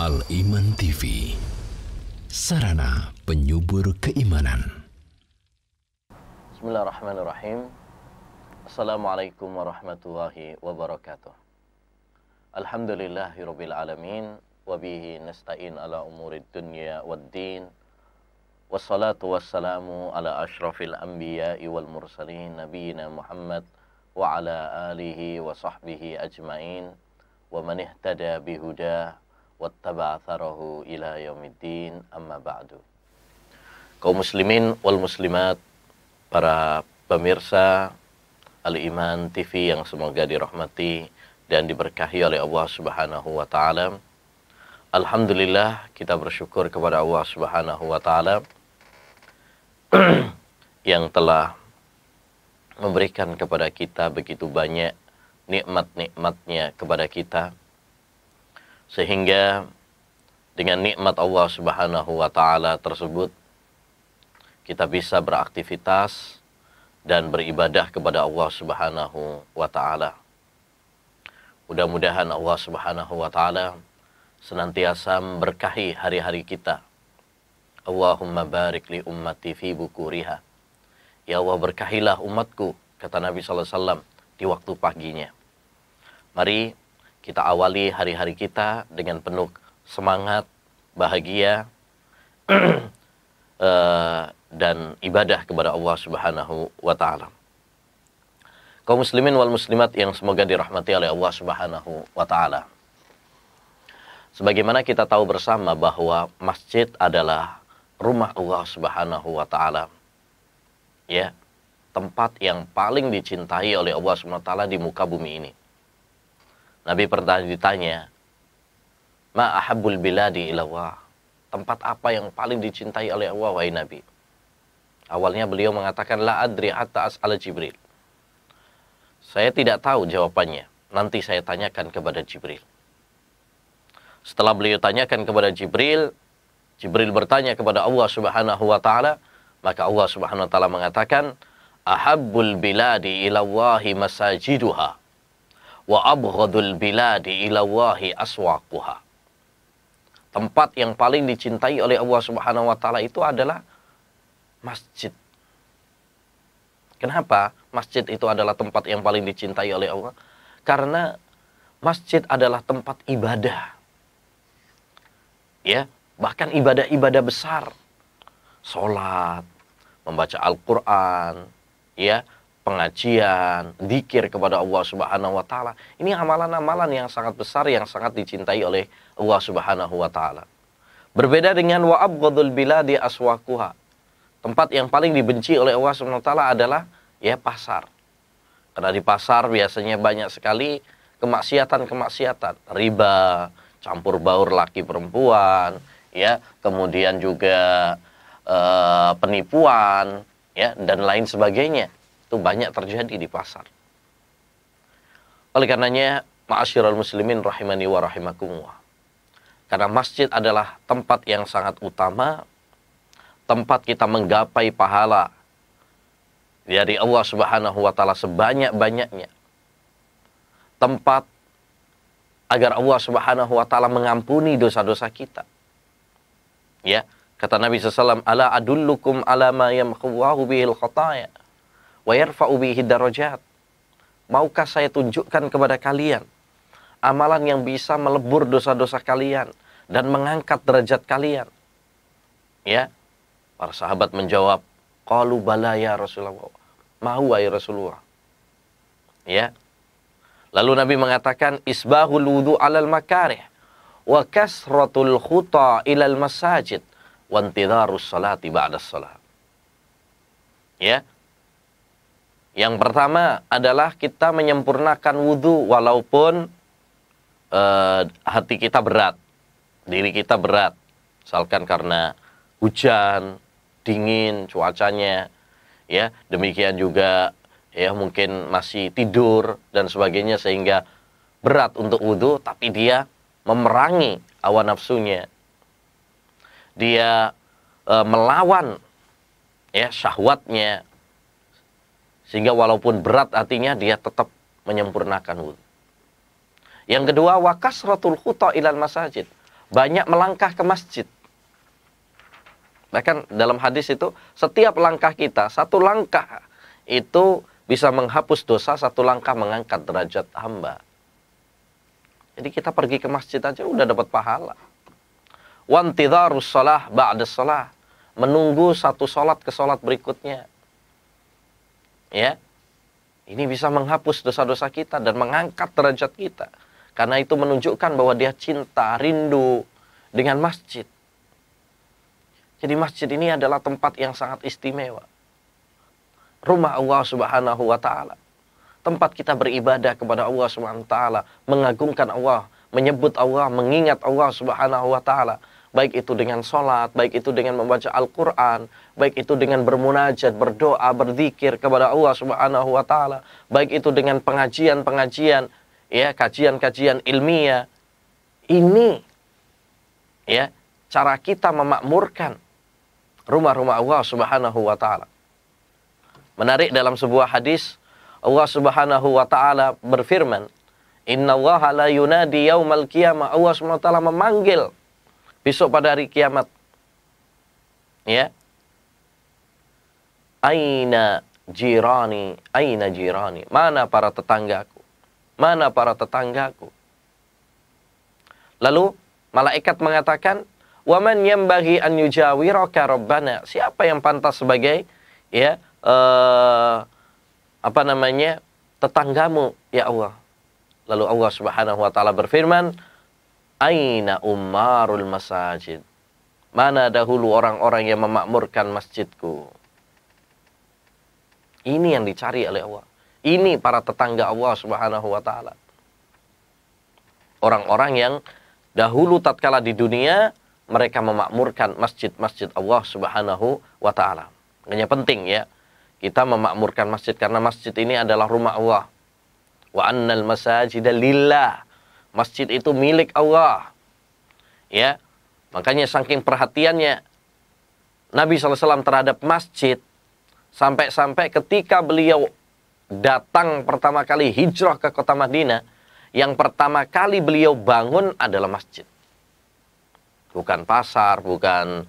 Al-Iman TV, sarana penyubur keimanan. Bismillahirrahmanirrahim. Assalamualaikum warahmatullahi wabarakatuh. Alhamdulillahirabbil alamin wa bihi nasta'in ala umurid dunya waddin. Wassalatu wassalamu ala asyrafil anbiya'i wal mursalin nabiyina Muhammad wa ala alihi wa sahbihi ajmain wa man ihtada bihudah wattaba atharahu ila yaumiddin, amma ba'du. Kaum muslimin wal muslimat, para pemirsa Al-Iman TV yang semoga dirahmati dan diberkahi oleh Allah Subhanahu wa taala. Alhamdulillah, kita bersyukur kepada Allah Subhanahu wa taala yang telah memberikan kepada kita begitu banyak nikmat-nikmatnya kepada kita, sehingga dengan nikmat Allah Subhanahu wa taala tersebut kita bisa beraktivitas dan beribadah kepada Allah Subhanahu wa taala. Mudah-mudahan Allah Subhanahu wa taala senantiasa memberkahi hari-hari kita. Allahumma barik li ummati fi bukuriha. Ya Allah, berkahilah umatku, kata Nabi sallallahu alaihi wasallam, di waktu paginya. Mari kita awali hari-hari kita dengan penuh semangat, bahagia, dan ibadah kepada Allah Subhanahu wa taala. Kaum muslimin wal muslimat yang semoga dirahmati oleh Allah Subhanahu wa taala. Sebagaimana kita tahu bersama bahwa masjid adalah rumah Allah Subhanahu wa taala. Ya, tempat yang paling dicintai oleh Allah Subhanahu wa taala di muka bumi ini. Nabi pernah ditanya, "Ma ahabbul biladi ilallah?" Tempat apa yang paling dicintai oleh Allah, wahai Nabi? Awalnya beliau mengatakan, "La adri hatta as'ala Jibril." Saya tidak tahu jawabannya. Nanti saya tanyakan kepada Jibril. Setelah beliau tanyakan kepada Jibril, Jibril bertanya kepada Allah Subhanahu wa taala, maka Allah Subhanahu wa taala mengatakan, "Ahabbul biladi ilallahi masajiduha wa abghadul biladi ilallahi aswaquha." Tempat yang paling dicintai oleh Allah Subhanahu wa taala itu adalah masjid. Kenapa masjid itu adalah tempat yang paling dicintai oleh Allah? Karena masjid adalah tempat ibadah. Ya, bahkan ibadah-ibadah besar. Salat, membaca Al-Qur'an, ya, pengajian, dzikir kepada Allah Subhanahu wa taala. Ini amalan-amalan yang sangat besar, yang sangat dicintai oleh Allah Subhanahu wa taala. Berbeda dengan wa abghadul biladi aswaquha. Tempat yang paling dibenci oleh Allah Subhanahu wa taala adalah ya pasar. Karena di pasar biasanya banyak sekali kemaksiatan-kemaksiatan, riba, campur baur laki perempuan, ya, kemudian juga penipuan, ya, dan lain sebagainya. Itu banyak terjadi di pasar. Oleh karenanya, ma'asyiral muslimin rahimani wa rahimakumullah. Karena masjid adalah tempat yang sangat utama, tempat kita menggapai pahala dari Allah Subhanahu wa taala sebanyak-banyaknya. Tempat agar Allah Subhanahu wa taala mengampuni dosa-dosa kita. Ya, kata Nabi sallallahu alaihi wasallam, "Ala adullukum ala ma yamhullahu bihil khataaya wa yarfa'u bihi darajat." Maukah saya tunjukkan kepada kalian amalan yang bisa melebur dosa-dosa kalian dan mengangkat derajat kalian? Ya, para sahabat menjawab, qalu bala ya Rasulullah. Ma huwa ya Rasulullah? Ya. Lalu Nabi mengatakan, isbahul wudu 'alal makarih wa kasratul khuta ilal masajid wa intidharus salati ba'da shalah. Ya. Yang pertama adalah kita menyempurnakan wudu walaupun hati kita berat, diri kita berat. Misalkan karena hujan, dingin cuacanya, ya, demikian juga ya mungkin masih tidur dan sebagainya sehingga berat untuk wudu, tapi dia memerangi hawa nafsunya. Dia melawan ya syahwatnya, sehingga walaupun berat hatinya dia tetap menyempurnakan wudu. Yang kedua, wa kasratul khuta ilal masajid. banyak melangkah ke masjid. Bahkan dalam hadis itu, setiap langkah kita, satu langkah itu bisa menghapus dosa, satu langkah mengangkat derajat hamba. Jadi kita pergi ke masjid aja udah dapat pahala. Wantidharus shalah ba'da shalah. Menunggu satu sholat ke sholat berikutnya. Ya. Ini bisa menghapus dosa-dosa kita dan mengangkat derajat kita. Karena itu menunjukkan bahwa dia cinta, rindu dengan masjid. Jadi masjid ini adalah tempat yang sangat istimewa. Rumah Allah Subhanahu wa Ta'ala. Tempat kita beribadah kepada Allah Subhanahu wa Ta'ala, mengagungkan Allah, menyebut Allah, mengingat Allah Subhanahu wa Ta'ala. Baik itu dengan sholat, baik itu dengan membaca Al-Quran, baik itu dengan bermunajat, berdoa, berzikir kepada Allah Subhanahu wa Ta'ala, baik itu dengan pengajian-pengajian, ya, kajian-kajian ilmiah. Ini ya cara kita memakmurkan rumah-rumah Allah Subhanahu wa Ta'ala. Menarik, dalam sebuah hadis Allah Subhanahu wa Ta'ala berfirman, "Innallaha la yunadi yaumal qiyamah." Allah Subhanahu wa Ta'ala memanggil besok pada hari kiamat. Ya. Aina jirani, aina jirani. Mana para tetanggaku? Mana para tetanggaku? Lalu malaikat mengatakan, "Wa man yanbaghi an yujawiraka rabbana?" Siapa yang pantas sebagai ya tetanggamu ya Allah? Lalu Allah Subhanahu wa Ta'ala berfirman, "Aina ummarul masajid?" Mana dahulu orang-orang yang memakmurkan masjidku? Ini yang dicari oleh Allah. Ini para tetangga Allah Subhanahu wa Ta'ala. Orang-orang yang dahulu tatkala di dunia mereka memakmurkan masjid-masjid Allah Subhanahu wa Ta'ala. Makanya penting ya, kita memakmurkan masjid karena masjid ini adalah rumah Allah. Wa annal masajida lillah. Masjid itu milik Allah. Ya. Makanya saking perhatiannya Nabi SAW terhadap masjid, sampai-sampai ketika beliau datang pertama kali hijrah ke kota Madinah, yang pertama kali beliau bangun adalah masjid. Bukan pasar, bukan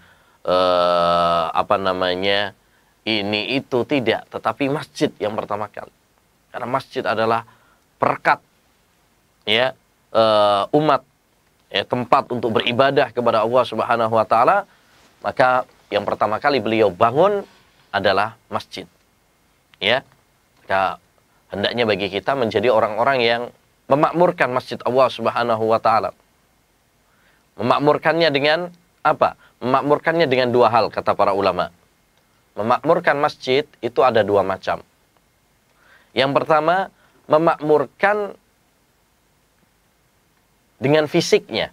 ini itu, tidak, tetapi masjid yang pertama kali. Karena masjid adalah perekat ya umat, ya, tempat untuk beribadah kepada Allah Subhanahu wa Ta'ala. Maka yang pertama kali beliau bangun adalah masjid. Ya. Maka hendaknya bagi kita menjadi orang-orang yang memakmurkan masjid Allah Subhanahu wa Ta'ala. Memakmurkannya dengan apa? Memakmurkannya dengan dua hal, kata para ulama. Memakmurkan masjid itu ada dua macam. Yang pertama, memakmurkan dengan fisiknya.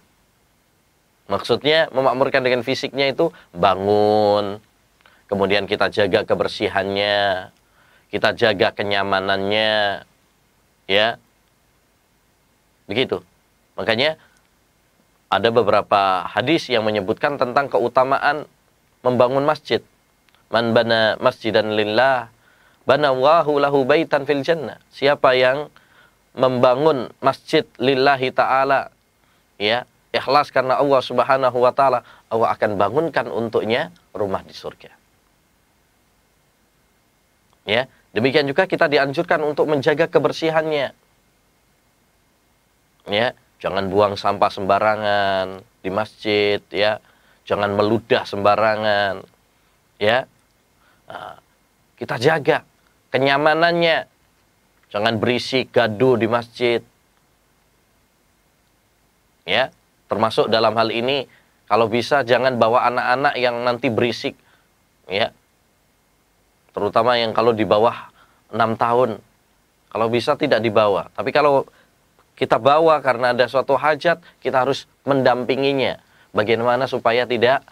Maksudnya memakmurkan dengan fisiknya itu bangun, kemudian kita jaga kebersihannya, kita jaga kenyamanannya, ya. Begitu. Makanya ada beberapa hadis yang menyebutkan tentang keutamaan membangun masjid. Man bana masjidan lillah, banallahu lahu baitan fil jannah. Siapa yang membangun masjid lillahi ta'ala, ya, ikhlas karena Allah Subhanahu wa Ta'ala, Allah akan bangunkan untuknya rumah di surga. Ya, demikian juga kita dianjurkan untuk menjaga kebersihannya. Ya, jangan buang sampah sembarangan di masjid, ya. Jangan meludah sembarangan. Ya. Nah, kita jaga kenyamanannya. Jangan berisik, gaduh di masjid. Ya, termasuk dalam hal ini kalau bisa jangan bawa anak-anak yang nanti berisik. Ya. Terutama yang kalau di bawah 6 tahun. Kalau bisa tidak dibawa. Tapi kalau kita bawa karena ada suatu hajat, kita harus mendampinginya. Bagaimana supaya tidak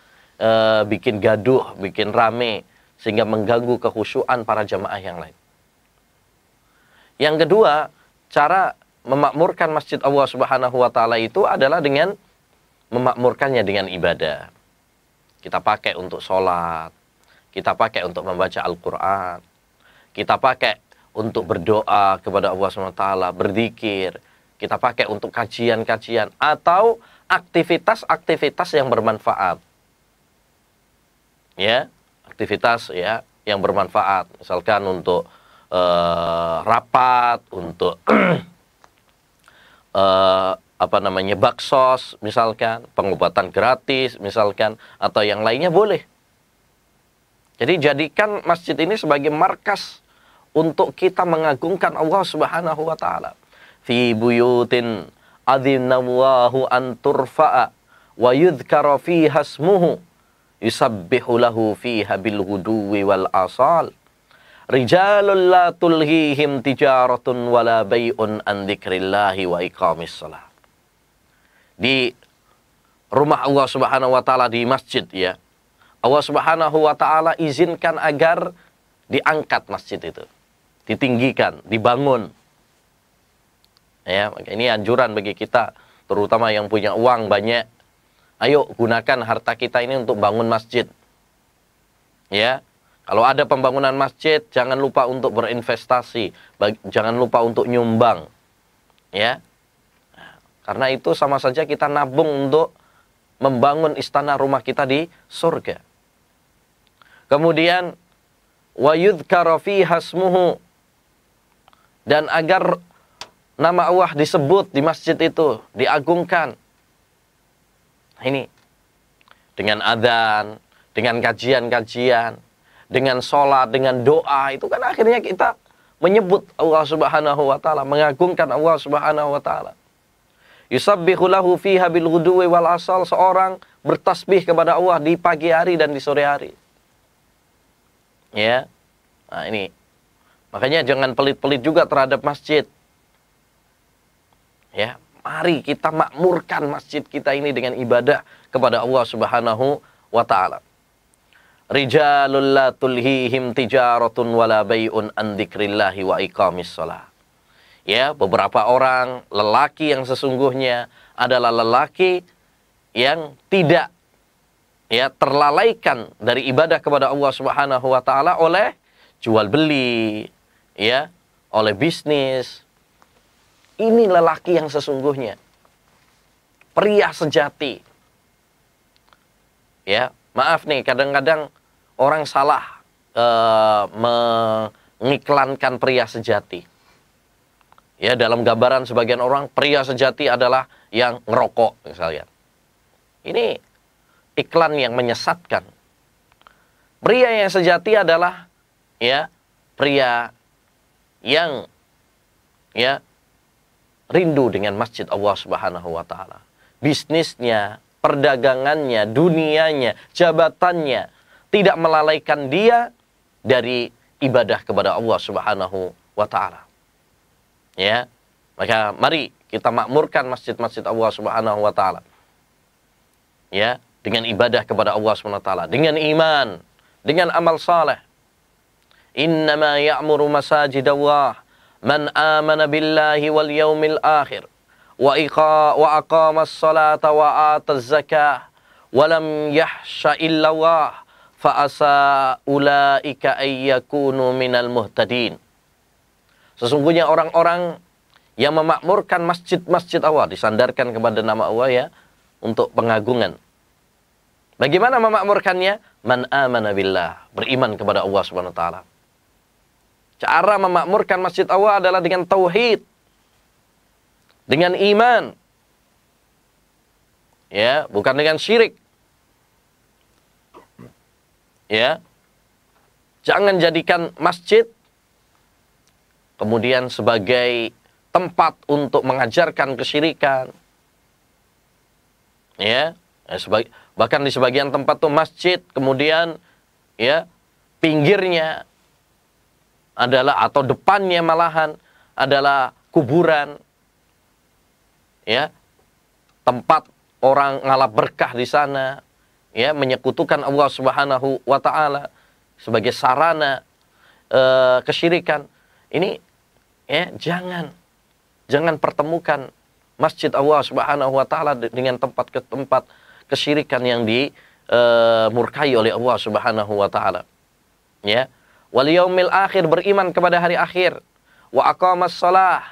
bikin gaduh, bikin rame, sehingga mengganggu kekhusyuan para jamaah yang lain. Yang kedua, cara memakmurkan masjid Allah Subhanahu wa Ta'ala itu adalah dengan memakmurkannya dengan ibadah. Kita pakai untuk sholat, kita pakai untuk membaca Al-Quran, kita pakai untuk berdoa kepada Allah Subhanahu wa Ta'ala, berzikir, kita pakai untuk kajian-kajian, atau aktivitas-aktivitas yang bermanfaat. Ya, aktivitas ya yang bermanfaat, misalkan untuk rapat, untuk baksos, misalkan pengobatan gratis, misalkan, atau yang lainnya boleh. Jadi jadikan masjid ini sebagai markas untuk kita mengagungkan Allah Subhanahu wa taala. Fi buyutin adzinallahu an turfa'a wa yudhkara fiha ismuhu yusabbihu lahu fiha bil ghuduwi wal asal. Rijalul la tulhihim tijaratun wala bai'un an dzikrillahi wa iqamis shalah. Di rumah Allah Subhanahu wa taala, di masjid ya, Allah Subhanahu wa taala izinkan agar diangkat masjid itu, ditinggikan, dibangun. Ya, ini anjuran bagi kita, terutama yang punya uang banyak. Ayo gunakan harta kita ini untuk bangun masjid. Ya, kalau ada pembangunan masjid, jangan lupa untuk berinvestasi, jangan lupa untuk nyumbang. Ya, karena itu sama saja kita nabung untuk membangun istana rumah kita di surga. Kemudian wa yudhkara fiha ismuhu, dan agar nama Allah disebut di masjid itu, diagungkan. Ini dengan adzan, dengan kajian-kajian, dengan sholat, dengan doa, itu kan akhirnya kita menyebut Allah Subhanahu wa taala, mengagungkan Allah Subhanahu wa taala. Yusabbihu lahu fiha bil ghuduwi wal asal, seorang bertasbih kepada Allah di pagi hari dan di sore hari. Ya. Nah, ini. Makanya jangan pelit-pelit juga terhadap masjid. Ya, mari kita makmurkan masjid kita ini dengan ibadah kepada Allah Subhanahu wa taala. Rijalul la tulhihim tijaratun wala bai'un an dzikrillahi wa iqamis shalah. Ya, beberapa orang lelaki yang sesungguhnya adalah lelaki yang tidak ya terlalaikan dari ibadah kepada Allah Subhanahu wa taala oleh jual beli, ya, oleh bisnis. Ini lelaki yang sesungguhnya, pria sejati. Ya, maaf nih, kadang-kadang orang salah mengiklankan pria sejati. Ya, dalam gambaran sebagian orang, pria sejati adalah yang ngerokok misalnya. Ini iklan yang menyesatkan. Pria yang sejati adalah ya pria yang ya rindu dengan masjid Allah Subhanahu wa taala. Bisnisnya, perdagangannya, dunianya, jabatannya tidak melalaikan dia dari ibadah kepada Allah Subhanahu wa taala. Ya. Maka mari kita makmurkan masjid-masjid Allah Subhanahu wa taala. Ya, dengan ibadah kepada Allah Subhanahu wa taala, dengan iman, dengan amal saleh. Innama ya'muru masajidallah man amana billahi wal yaumil akhir wa aqamas salata wa ataz zakah wa lam yahsha illa Allah fa asa ulaika ayyakunu minal muhtadin. Sesungguhnya orang-orang yang memakmurkan masjid-masjid Allah, disandarkan kepada nama Allah ya, untuk pengagungan. Bagaimana memakmurkannya? Man amana billah, beriman kepada Allah Subhanahu wa taala. Cara memakmurkan masjid Allah adalah dengan tauhid, dengan iman. Ya, bukan dengan syirik. Ya. Jangan jadikan masjid kemudian sebagai tempat untuk mengajarkan kesyirikan. Ya, bahkan di sebagian tempat tuh masjid kemudian ya pinggirnya adalah atau depannya malahan adalah kuburan. Ya. Tempat orang ngalap berkah di sana, ya, menyekutukan Allah Subhanahu wa taala sebagai sarana kesyirikan. Ini ya jangan pertemukan masjid Allah Subhanahu wa taala dengan tempat ke tempat kesyirikan yang dimurkai oleh Allah Subhanahu wa taala. Ya. Wal yaumil akhir, beriman kepada hari akhir. Wa aqamas shalah,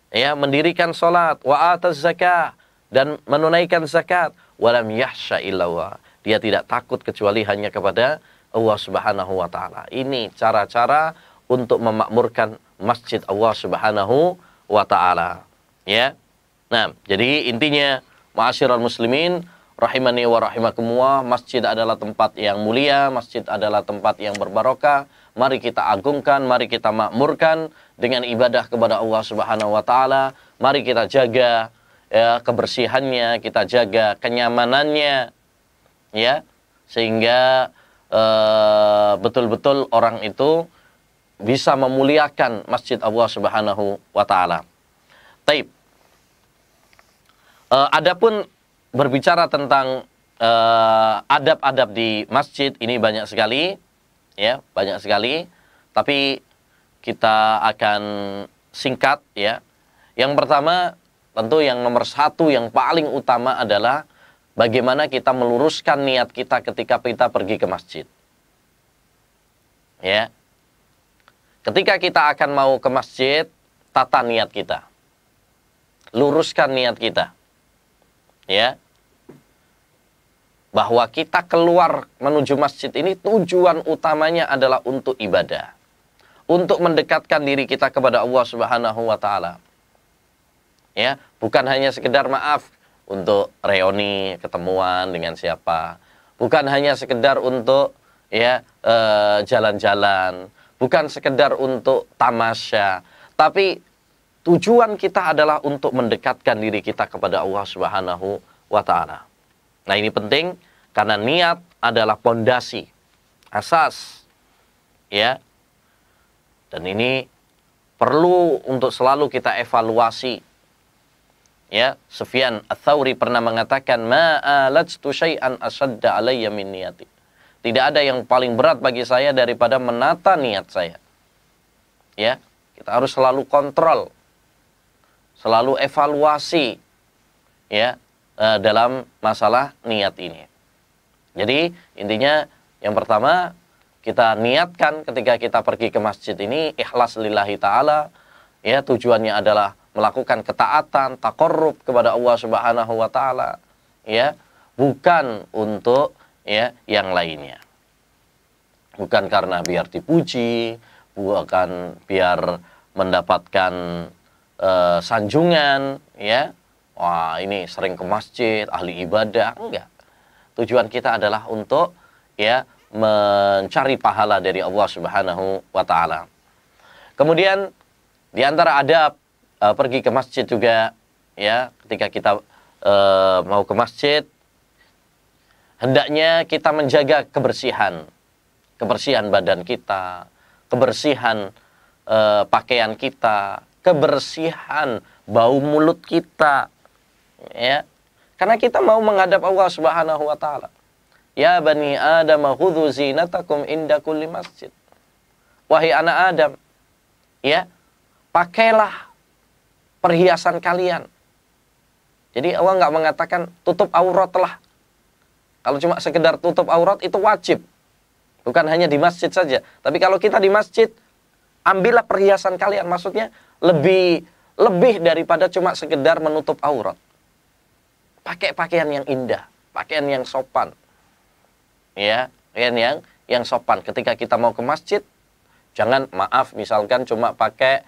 ya, mendirikan salat, wa ataz zakah, dan menunaikan zakat, walam yahsya illallah. Dia tidak takut kecuali hanya kepada Allah Subhanahu wa taala. Ini cara-cara untuk memakmurkan masjid Allah Subhanahu wa taala. Ya. Nah, jadi intinya ma'asyiral muslimin rahimani wa rahimakumullah, masjid adalah tempat yang mulia, masjid adalah tempat yang berbarokah. Mari kita agungkan, mari kita makmurkan dengan ibadah kepada Allah Subhanahu wa taala. Mari kita jaga ya kebersihannya, kita jaga kenyamanannya ya, sehingga betul-betul orang itu bisa memuliakan masjid Allah Subhanahu wa taala. Taib. Adapun berbicara tentang adab-adab di masjid ini banyak sekali, ya, banyak sekali. Tapi kita akan singkat, ya. Yang pertama, tentu yang nomor satu, yang paling utama adalah bagaimana kita meluruskan niat kita ketika kita pergi ke masjid. Ya, ketika kita akan mau ke masjid, tata niat kita, luruskan niat kita. Ya, bahwa kita keluar menuju masjid ini tujuan utamanya adalah untuk ibadah, untuk mendekatkan diri kita kepada Allah Subhanahu wa taala. Ya, bukan hanya sekedar maaf untuk reuni, ketemuan dengan siapa, bukan hanya sekedar untuk ya jalan-jalan, bukan sekedar untuk tamasya, tapi tujuan kita adalah untuk mendekatkan diri kita kepada Allah Subhanahu wa taala. Nah, ini penting karena niat adalah pondasi, asas. Ya. Dan ini perlu untuk selalu kita evaluasi. Ya, Sufyan Ats-Tsauri pernah mengatakan, "Ma'alajtu syai'an asadda 'alayya min niyati." Tidak ada yang paling berat bagi saya daripada menata niat saya. Ya, kita harus selalu kontrol, selalu evaluasi ya dalam masalah niat ini. Jadi intinya yang pertama, kita niatkan ketika kita pergi ke masjid ini ikhlas lillahi ta'ala. Ya, tujuannya adalah melakukan ketaatan, taqarrub kepada Allah Subhanahu wa taala, ya, bukan untuk ya yang lainnya. Bukan karena biar dipuji, bukan biar mendapatkan sanjungan, ya. Wah, ini sering ke masjid, ahli ibadah, enggak. Tujuan kita adalah untuk ya mencari pahala dari Allah Subhanahu wa taala. Kemudian di antara adab pergi ke masjid juga, ya, ketika kita mau ke masjid, hendaknya kita menjaga kebersihan, kebersihan badan kita, kebersihan pakaian kita, kebersihan bau mulut kita, ya, karena kita mau menghadap Allah Subhanahu wa taala. Ya bani Adam khudhu zinatakum inda kulli masjid. Wahai anak Adam, ya, pakailah perhiasan kalian. Jadi Allah nggak mengatakan tutup aurat lah. Kalau cuma sekedar tutup aurat itu wajib. Bukan hanya di masjid saja. Tapi kalau kita di masjid, ambillah perhiasan kalian. Maksudnya lebih daripada cuma sekedar menutup aurat. Pakai pakaian yang indah, pakaian yang sopan. Ya, pakaian yang sopan. Ketika kita mau ke masjid, jangan, maaf, misalkan cuma pakai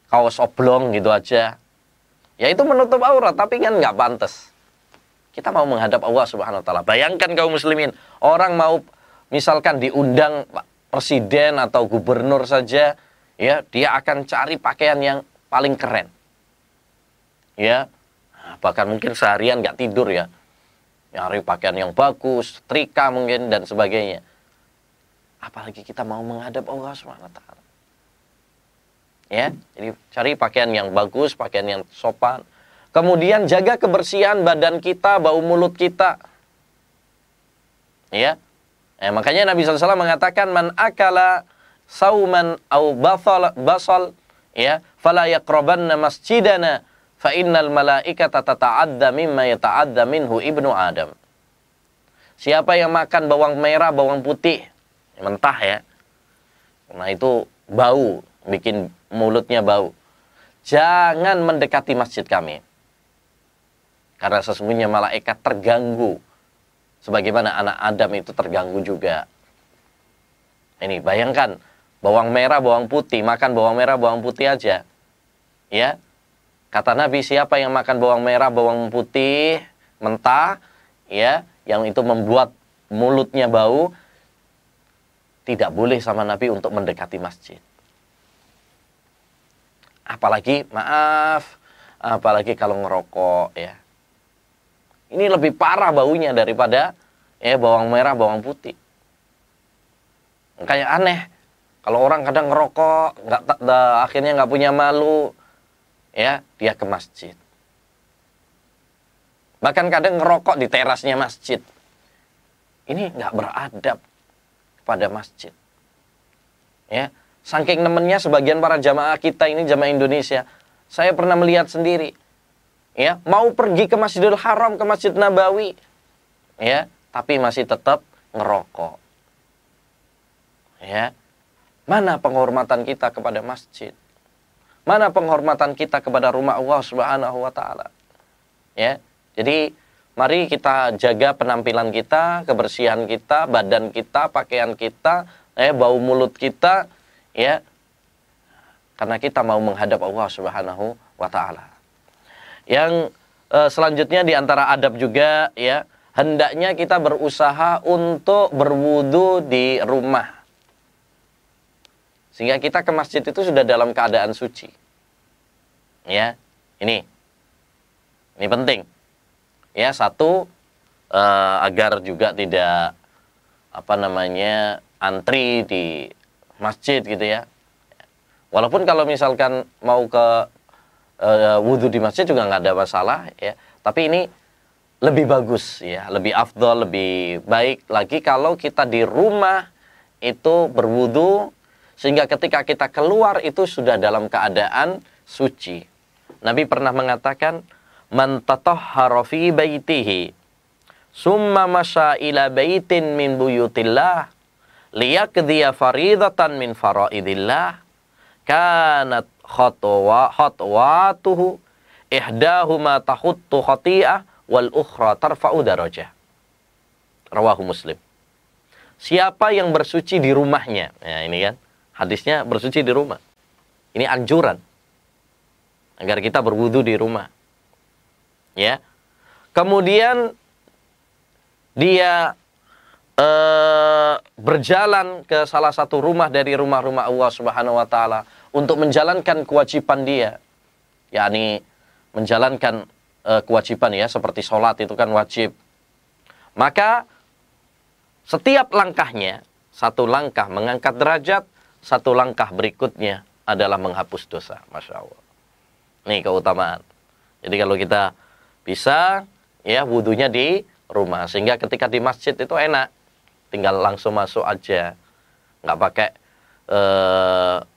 kaos oblong gitu aja. Ya itu menutup aurat, tapi kan nggak pantas. Kita mau menghadap Allah Subhanahu wa taala. Bayangkan kaum muslimin, orang mau misalkan diundang presiden atau gubernur saja, ya, dia akan cari pakaian yang paling keren. Ya, bahkan mungkin seharian nggak tidur ya. Nyari pakaian yang bagus, trika mungkin dan sebagainya. Apalagi kita mau menghadap Allah Subhanahu wa taala. Ya, jadi cari pakaian yang bagus, pakaian yang sopan. Kemudian jaga kebersihan badan kita, bau mulut kita. Ya. Makanya Nabi SAW mengatakan, man akala sauman au basal, ya, fala yaqrabanna masjidana fa innal malaikata tata'adda mimma yata'adda minhu ibnu Adam. Siapa yang makan bawang merah, bawang putih mentah, ya, nah itu bau, bikin mulutnya bau, jangan mendekati masjid kami. Karena sesungguhnya malaikat terganggu. Sebagaimana anak Adam itu terganggu juga. Ini bayangkan, bawang merah, bawang putih, makan bawang merah, bawang putih aja. Ya. Kata Nabi, siapa yang makan bawang merah, bawang putih mentah, ya, yang itu membuat mulutnya bau, tidak boleh sama Nabi untuk mendekati masjid. Apalagi, maaf, apalagi kalau ngerokok, ya. Ini lebih parah baunya daripada bawang merah, bawang putih. Kayak aneh. Kalau orang kadang ngerokok, akhirnya nggak punya malu, ya, dia ke masjid. Bahkan kadang ngerokok di terasnya masjid. Ini nggak beradab pada masjid. Ya, saking nemennya sebagian para jamaah kita ini, jamaah Indonesia, saya pernah melihat sendiri. Ya, mau pergi ke Masjidil Haram, ke Masjid Nabawi, ya, tapi masih tetap ngerokok. Ya, mana penghormatan kita kepada masjid? Mana penghormatan kita kepada rumah Allah Subhanahu wa taala? Ya. Jadi mari kita jaga penampilan kita, kebersihan kita, badan kita, pakaian kita, bau mulut kita, ya. Karena kita mau menghadap Allah Subhanahu wa taala. Yang selanjutnya di antara adab juga, ya, hendaknya kita berusaha untuk berwudu di rumah. Sehingga kita ke masjid itu sudah dalam keadaan suci. Ya, ini penting. Ya, satu, agar juga tidak antri di masjid gitu ya. Walaupun kalau misalkan mau ke wudhu di masjid juga nggak ada masalah, ya. Tapi ini lebih bagus, ya, lebih afdol, lebih baik lagi kalau kita di rumah itu berwudhu sehingga ketika kita keluar itu sudah dalam keadaan suci. Nabi pernah mengatakan, man tatahhara fi baitihi summa masya ila baitin min buyutillah liyaqdiya faridatan min faraidillah kanat khatwatuhu ihdahuma tahuttu khati'ah wal ukhra tarfa'u darajah. Rawahu Muslim. Siapa yang bersuci di rumahnya, ya ini kan hadisnya, bersuci di rumah. Ini anjuran agar kita berwudu di rumah. Ya. Kemudian dia berjalan ke salah satu rumah dari rumah-rumah Allah Subhanahu wa taala untuk menjalankan kewajiban dia, yakni menjalankan kewajiban, ya, seperti sholat itu kan wajib. Maka setiap langkahnya, satu langkah mengangkat derajat, satu langkah berikutnya adalah menghapus dosa. Masya Allah. Nih keutamaan. Jadi kalau kita bisa, ya, wudunya di rumah, sehingga ketika di masjid itu enak, tinggal langsung masuk aja, nggak pakai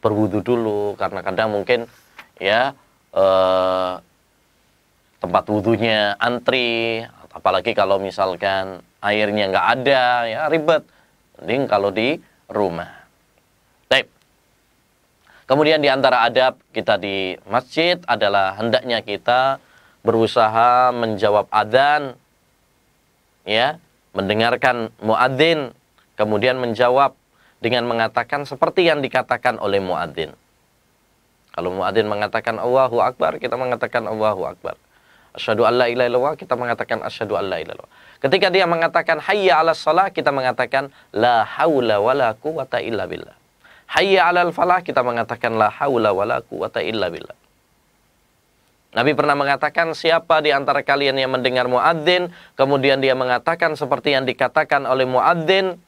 berwudu dulu, karena kadang mungkin, ya, tempat wudunya antri, apalagi kalau misalkan airnya nggak ada, ya ribet. Mending kalau di rumah. Baik. Kemudian di antara adab kita di masjid adalah hendaknya kita berusaha menjawab adzan, ya, mendengarkan muadzin, kemudian menjawab dengan mengatakan seperti yang dikatakan oleh muadzin. Kalau muadzin mengatakan Allahu Akbar, kita mengatakan Allahu Akbar. Asyhadu an la ilaha illallah, kita mengatakan asyhadu an la ilaha illallah. Ketika dia mengatakan hayya 'alas shalah, kita mengatakan la haula wala quwata illa billah. Hayya 'alal falah, kita mengatakan la haula wala quwata illa billah. Nabi pernah mengatakan, siapa di antara kalian yang mendengar muadzin, kemudian dia mengatakan seperti yang dikatakan oleh muadzin,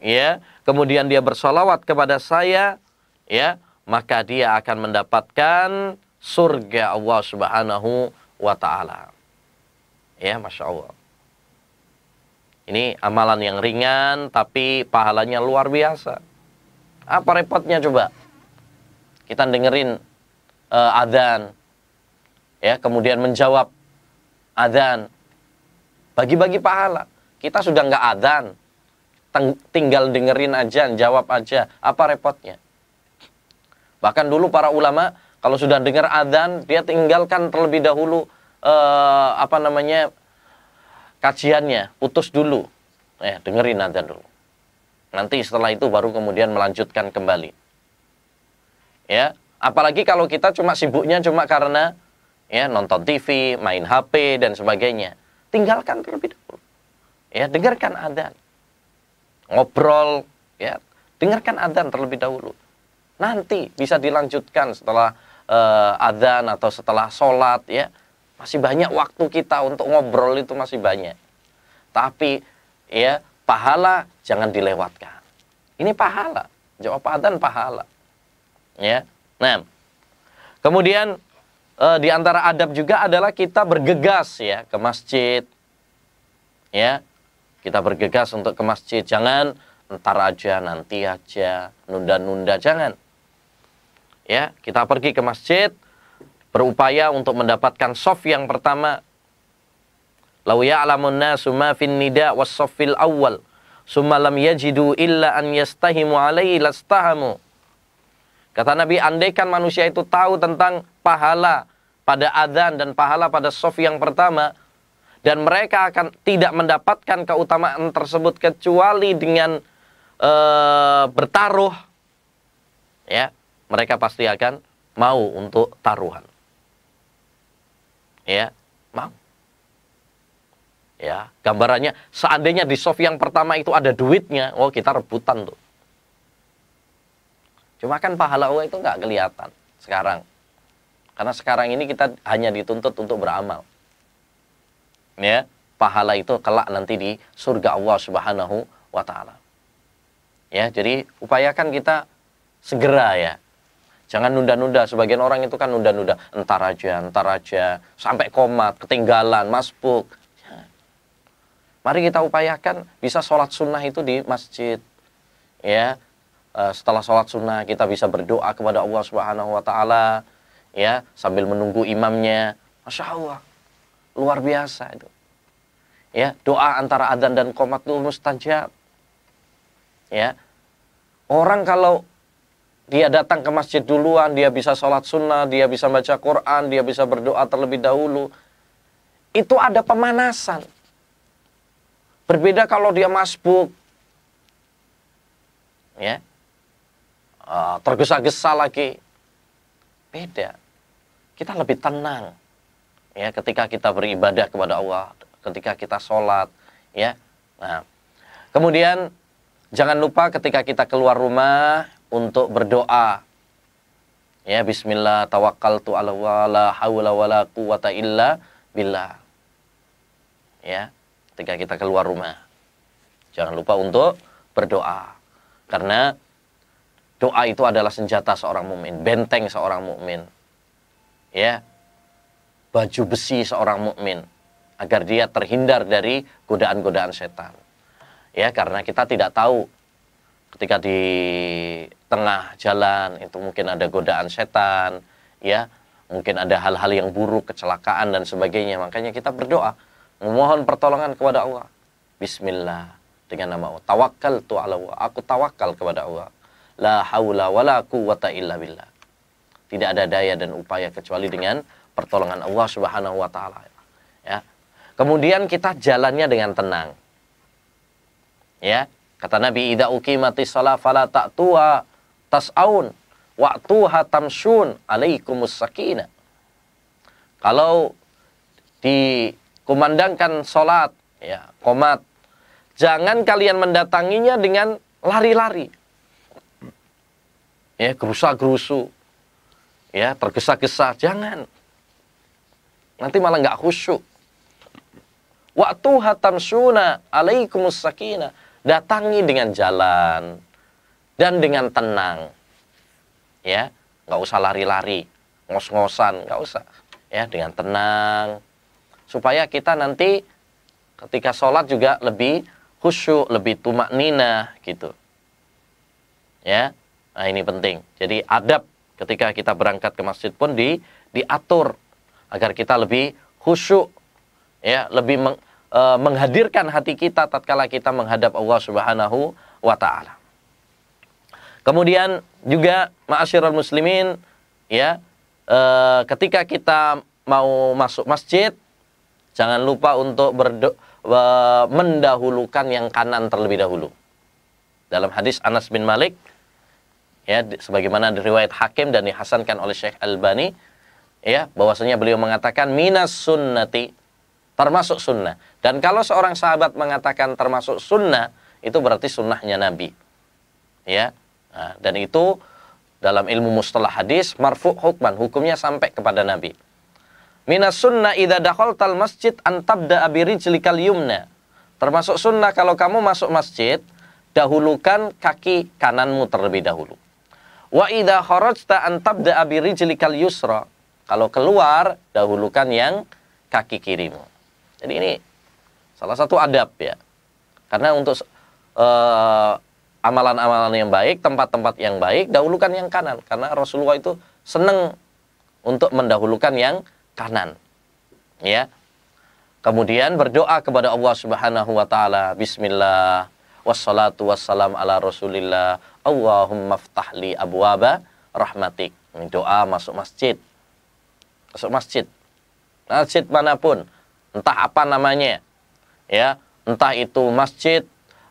ya, kemudian dia bersolawat kepada saya, ya, maka dia akan mendapatkan surga Allah Subhanahu wa ta'ala. Ya, Masya Allah. Ini amalan yang ringan, tapi pahalanya luar biasa. Apa repotnya coba? Kita dengerin adzan, ya, kemudian menjawab adzan, bagi-bagi pahala. Kita sudah nggak adzan, tinggal dengerin aja, jawab aja, apa repotnya? Bahkan dulu para ulama Kalau sudah dengar adzan, dia tinggalkan terlebih dahulu kajiannya, putus dulu. Dengerin adzan dulu. Nanti setelah itu baru kemudian melanjutkan kembali. Ya, apalagi kalau kita sibuknya karena nonton TV, main HP dan sebagainya. Tinggalkan terlebih dahulu. Ya, dengarkan adzan. Ngobrol, ya, dengarkan adzan terlebih dahulu. Nanti bisa dilanjutkan setelah adzan atau setelah sholat, ya. Masih banyak waktu kita untuk ngobrol, itu masih banyak. Tapi ya, pahala jangan dilewatkan. Ini pahala. Jawab adzan pahala. Ya. Nah, kemudian di antara adab juga adalah kita bergegas ya ke masjid. Ya. Kita bergegas untuk ke masjid, jangan entar aja, nanti aja, nunda-nunda, jangan. Ya, kita pergi ke masjid, berupaya untuk mendapatkan shaf yang pertama. Lau ya'lamun nasu ma fin nida was shaffil awwal, summa lam yajidu illa an yastahimu alaihi lastahamu. Kata Nabi, andaikan manusia itu tahu tentang pahala pada adzan dan pahala pada shaf yang pertama, dan mereka akan tidak mendapatkan keutamaan tersebut kecuali dengan bertaruh, ya, mereka pasti akan mau untuk taruhan. Ya, mau. Ya, gambarannya seandainya di shaf yang pertama itu ada duitnya, oh kita rebutan tuh. Cuma kan pahala Allah itu nggak kelihatan sekarang. Karena sekarang ini kita hanya dituntut untuk beramal. Ya, pahala itu kelak nanti di surga Allah Subhanahu wa taala. Ya, jadi upayakan kita segera ya. Jangan nunda-nunda. Sebagian orang itu kan nunda-nunda, entar aja, sampai komat, ketinggalan, masbuk. Ya. Mari kita upayakan bisa sholat sunnah itu di masjid. Ya, setelah sholat sunnah kita bisa berdoa kepada Allah Subhanahu wa taala, ya, sambil menunggu imamnya. Masya Allah. Luar biasa itu. Ya, doa antara adzan dan qomat itu mustajab. Ya. Orang kalau dia datang ke masjid duluan, dia bisa sholat sunnah, dia bisa baca Quran, dia bisa berdoa terlebih dahulu. Itu ada pemanasan. Berbeda kalau dia masbuk. Ya. Tergesa-gesa lagi. Beda. Kita lebih tenang. Ya, ketika kita beribadah kepada Allah, ketika kita sholat, ya. Nah, kemudian jangan lupa ketika kita keluar rumah untuk berdoa. Ya, bismillah tawakkaltu 'ala Allah la haula wala quwata illa billah. Ya, ketika kita keluar rumah. Jangan lupa untuk berdoa. Karena doa itu adalah senjata seorang mukmin, benteng seorang mukmin. Ya. Baju besi seorang mukmin agar dia terhindar dari godaan-godaan setan. Ya, karena kita tidak tahu ketika di tengah jalan itu mungkin ada godaan setan, ya, mungkin ada hal-hal yang buruk, kecelakaan dan sebagainya. Makanya kita berdoa, memohon pertolongan kepada Allah. Bismillah, dengan nama Allah. Tawakkaltu 'ala Allah. Aku tawakal kepada Allah. La haula wala quwata illa billah. Tidak ada daya dan upaya kecuali dengan pertolongan Allah Subhanahu wa taala. Ya. Kemudian kita jalannya dengan tenang. Ya, kata Nabi, idza uqimatis shalah fala ta'tuha tas'aun wa'tuha tamshun alaikumus sakinah. Kalau dikumandangkan salat, ya, qomat, jangan kalian mendatanginya dengan lari-lari. Ya, gerusa-gerusu. Ya, tergesa-gesa, jangan. Nanti malah nggak khusyuk. Waktu hatamsuna alaikumus sakinah. Datangi dengan jalan dan dengan tenang. Ya, nggak usah lari-lari, ngos-ngosan, nggak usah. Ya, dengan tenang. Supaya kita nanti ketika sholat juga lebih khusyuk, lebih tumakninah gitu. Ya, nah ini penting. Jadi adab ketika kita berangkat ke masjid pun diatur agar kita lebih khusyuk, ya, lebih menghadirkan hati kita tatkala kita menghadap Allah Subhanahu wa taala. Kemudian juga ma'asyiral muslimin, ya, ketika kita mau masuk masjid, jangan lupa untuk mendahulukan yang kanan terlebih dahulu. Dalam hadis Anas bin Malik, ya, sebagaimana diriwayat Hakim dan dihasankan oleh Syekh Albani, ya, bahwasanya beliau mengatakan minas sunnati, termasuk sunnah. Dan kalau seorang sahabat mengatakan termasuk sunnah, itu berarti sunnahnya Nabi. Ya, nah, dan itu dalam ilmu mustalah hadis marfu' hukman, hukumnya sampai kepada Nabi. Minas sunnah idza dakhaltal masjid an tabda'a bi rijlikal yumna. Termasuk sunnah kalau kamu masuk masjid, dahulukan kaki kananmu terlebih dahulu. Wa idza kharajta an tabda'a bi rijlikal yusra. Kalau keluar, dahulukan yang kaki kirimu. Jadi ini salah satu adab, ya. Karena untuk amalan-amalan yang baik, tempat-tempat yang baik, dahulukan yang kanan. Karena Rasulullah itu senang untuk mendahulukan yang kanan. Ya. Kemudian berdoa kepada Allah Subhanahu wa taala, bismillah, wassalatu wassalam ala Rasulillah, Allahumma ftahli abwaba rahmatik. Ini doa masuk masjid. Masuk masjid. Masjid manapun, entah apa namanya. Ya, entah itu masjid,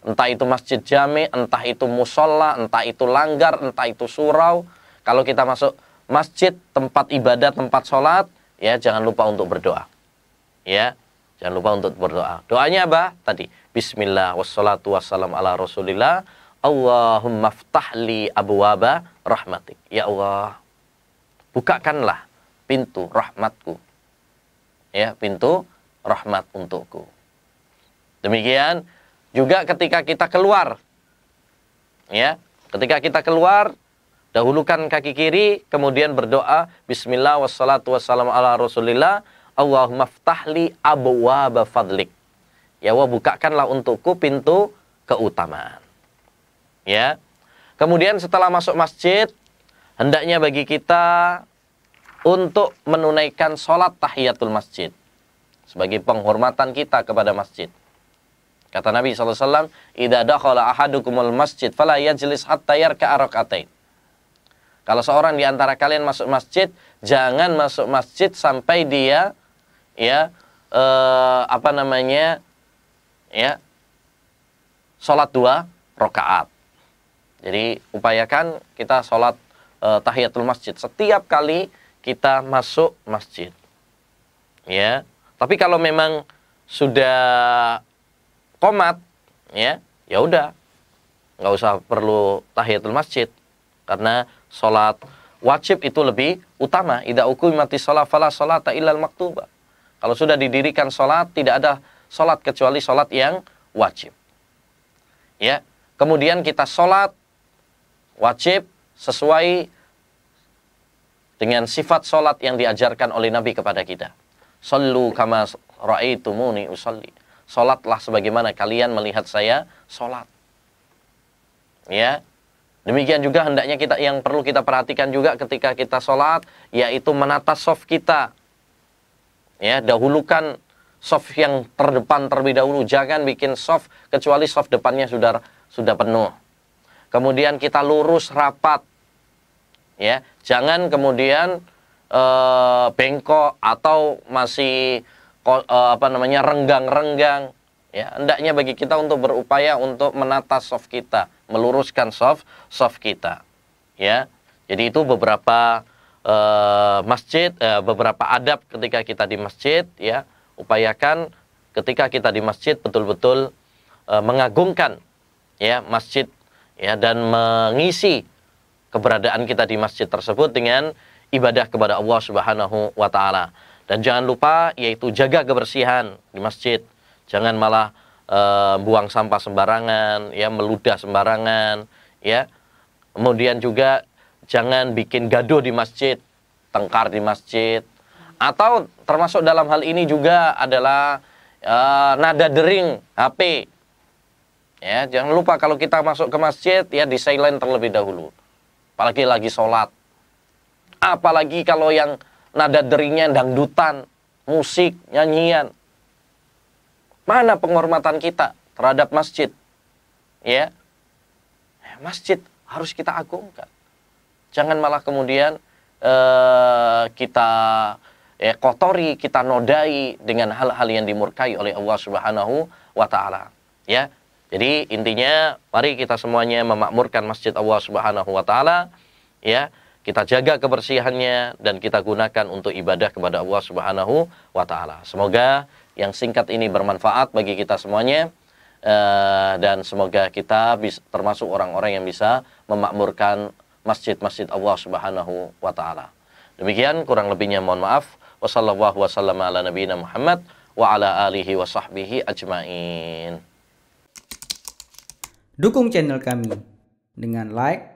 entah itu masjid jami, entah itu musola, entah itu langgar, entah itu surau. Kalau kita masuk masjid, tempat ibadah, tempat sholat, ya, jangan lupa untuk berdoa. Ya, jangan lupa untuk berdoa. Doanya apa? Tadi, bismillah, wassalatu wassalam ala Rasulillah, Allahumma ftahli abwaba rahmatik. Ya Allah, bukakanlah pintu rahmatku. Ya, pintu rahmat untukku. Demikian juga ketika kita keluar. Ya, ketika kita keluar, dahulukan kaki kiri, kemudian berdoa, bismillah, wassalatu wassalamu ala Rasulillah, Allahumma ftahli abwaba fadlik. Ya Allah, bukakanlah untukku pintu keutamaan. Ya. Kemudian setelah masuk masjid, hendaknya bagi kita untuk menunaikan sholat tahiyatul masjid sebagai penghormatan kita kepada masjid. Kata Nabi SAW, idza dakhala ahadukumul masjid fala yajlis hatta yarka'a rak'atain. Kalau seorang di antara kalian masuk masjid, jangan masuk masjid sampai dia, ya, sholat 2 rakaat. Jadi upayakan kita sholat tahiyatul masjid setiap kali kita masuk masjid. Ya, tapi kalau memang sudah qomat, ya, ya udah, nggak usah perlu tahiyatul masjid, karena sholat wajib itu lebih utama. Idza uqimatis shalah fala sholata illal maktubah. Kalau sudah didirikan sholat, tidak ada sholat kecuali sholat yang wajib. Ya, kemudian kita sholat wajib sesuai dengan sifat sholat yang diajarkan oleh Nabi kepada kita. Sallu kama ra'aitumuni usalli. Sholatlah sebagaimana kalian melihat saya sholat. Ya, demikian juga hendaknya kita, yang perlu kita perhatikan juga ketika kita sholat, yaitu menata shaf kita. Ya, dahulukan shaf yang terdepan terlebih dahulu. Jangan bikin shaf kecuali shaf depannya sudah penuh. Kemudian kita lurus rapat. Ya, jangan kemudian bengkok atau masih renggang-renggang. Ya, hendaknya bagi kita untuk berupaya untuk menata shaf kita, meluruskan shaf kita. Ya, jadi itu beberapa beberapa adab ketika kita di masjid. Ya, upayakan ketika kita di masjid betul-betul mengagungkan, ya, masjid, ya, dan mengisi keberadaan kita di masjid tersebut dengan ibadah kepada Allah Subhanahu wa taala. Dan jangan lupa, yaitu jaga kebersihan di masjid. Jangan malah buang sampah sembarangan, ya, meludah sembarangan, ya. Kemudian juga jangan bikin gaduh di masjid, tengkar di masjid. Atau termasuk dalam hal ini juga adalah nada dering HP. Ya, jangan lupa kalau kita masuk ke masjid, ya, di silent terlebih dahulu. Apalagi lagi sholat. Apalagi kalau yang nada deringnya dangdutan, musik, nyanyian. Mana penghormatan kita terhadap masjid? Ya, masjid harus kita agungkan. Jangan malah kemudian kita kotori, kita nodai dengan hal-hal yang dimurkai oleh Allah Subhanahu wa taala. Ya. Jadi intinya mari kita semuanya memakmurkan masjid Allah Subhanahu wa taala, ya. Kita jaga kebersihannya dan kita gunakan untuk ibadah kepada Allah Subhanahu wa taala. Semoga yang singkat ini bermanfaat bagi kita semuanya, dan semoga kita termasuk orang-orang yang bisa memakmurkan masjid-masjid Allah Subhanahu wa taala. Demikian, kurang lebihnya mohon maaf. Wassallallahu wasallam ala nabiyina Muhammad wa ala alihi wa sahbihi ajmain. Dukung channel kami dengan like,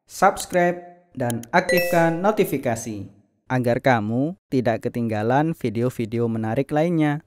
subscribe, dan aktifkan notifikasi agar kamu tidak ketinggalan video-video menarik lainnya.